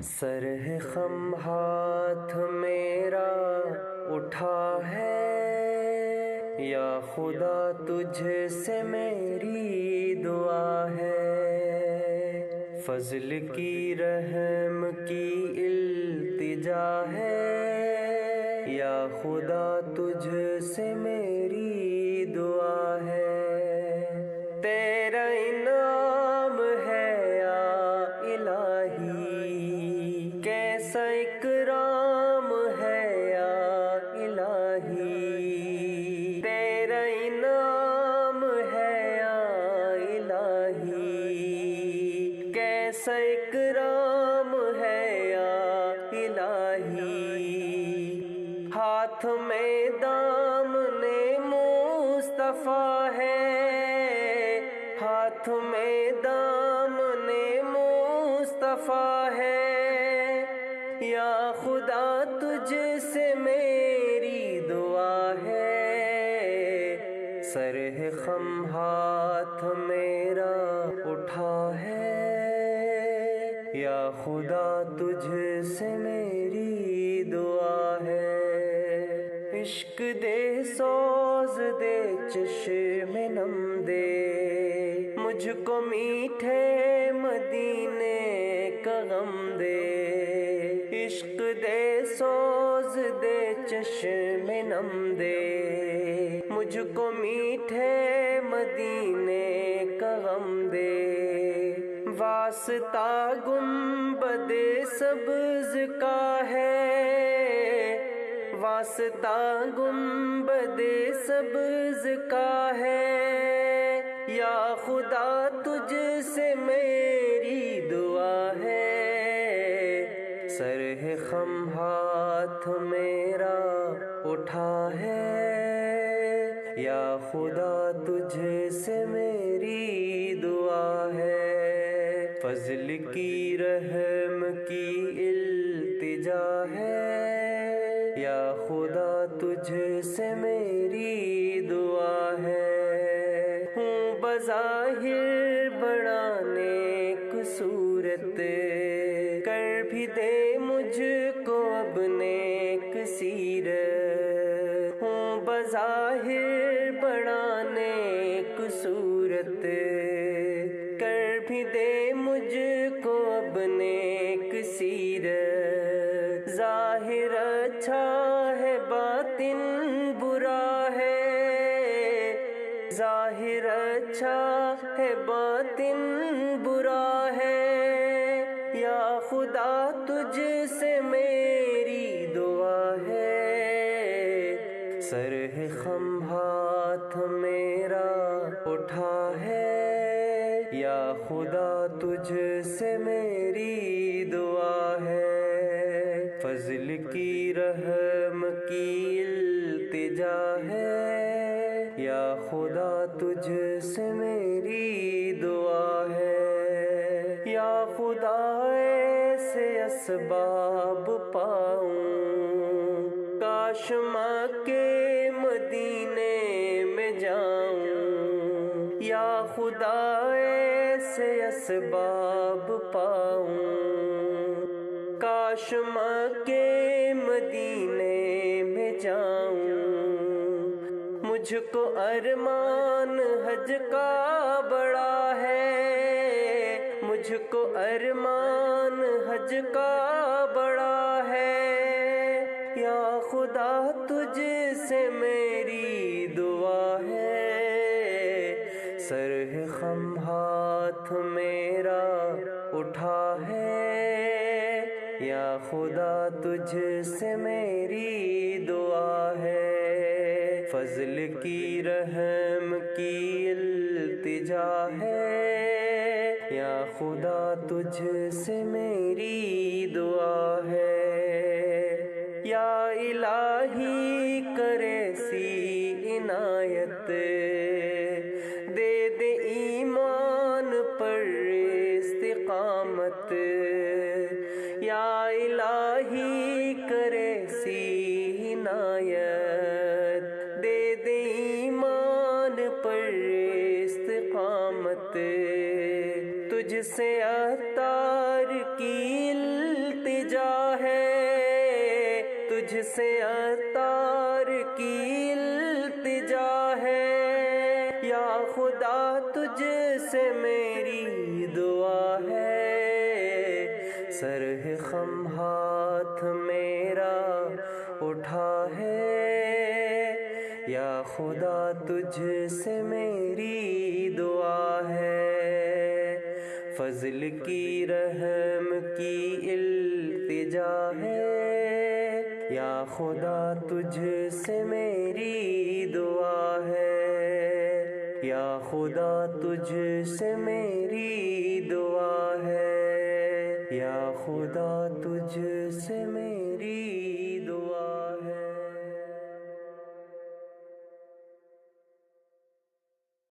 سر ہے خم ہاتھ میرا اٹھا ہے، یا خدا تجھ سے میری دعا ہے، فضل کی رحم کی التجا ہے، یا خدا تجھ سے میری دعا ہے، تیرا انعام ہے یا الہی، کیسا اکرام ہے یا الہی، تیرا انعام ہے یا الہی، کیسا اکرام ہے یا الہی، ہاتھ میں دامن مصطفیٰ ہے، ہاتھ میں دامن مصطفیٰ ہے، یا خدا تجھ سے میری دعا ہے، سر ہے خم ہاتھ میرا اٹھا ہے، یا خدا تجھ سے میری دعا ہے، عشق دے سوز دے چشم نم دے، مجھ کو میٹھے مدینے کا غم دے، عشق دے سوز دے چشم نم دے، مجھ کو میٹھے مدینے کا غم دے، واسطہ گنبد سبز کا ہے، واسطہ گنبد سبز کا ہے، یا خدا تجھ سے میری دعا ہے، سر ہے خم ہاتھ میرا اٹھا ہے، یا خدا تجھ سے میری دعا ہے، فضل کی رحم کی التجا ہے، یا خدا تجھ سے میری دعا ہے، ہوں بظاہر بڑا نیک صورت، کر بھی دے مجھ کو اب نیک سیرت، ہوں بظاہر بڑا نیک صورت، کر بھی دے مجھ کو اب نیک سیرت، ظاہر اچھا ہے باطن برا ہے، ظاہر اچھا ہے باطن برا ہے، یا خدا تجھ سے میری دعا ہے، سر ہے خم ہاتھ میرا اٹھا ہے، یا خدا تجھ سے میری دعا ہے، فضل کی رحم کی التجا ہے، یا خدا تجھ سے میری دعا ہے، یا خدا ایسے اسباب پاؤں، کاش مکے مدینے میں جاؤں، یا خدا ایسے اسباب پاؤں، کاش مکے مدینے میں جاؤں، مجھ کو ارمان حج کا بڑا ہے، مجھ کو ارمان حج کا بڑا ہے، یا خدا تجھ سے میری دعا ہے، سر ہے خم ہاتھ میرا اٹھا ہے، یا خدا تجھ سے میری دعا ہے، فضل کی رحم کی التجا ہے، یا خدا تجھ سے میری دعا ہے، یا الہی کرے سی عنایت، دے دے ایمان پر استقامت، یا الہی کرے سی عنایت، دے دے ایمان پر استقامت، تجھ سے عطار کی التجا ہے، تجھ سے عطار کی التجا ہے، یا خدا تجھ سے میری دعا ہے، سر خم ہاتھ میرا اٹھا ہے، یا خدا تجھ سے میری دعا ہے، فضل کی رحم کی التجا ہے، یا خدا تجھ سے میری دعا ہے، یا خدا تجھ سے میری دعا ہے، یا خدا تجھ سے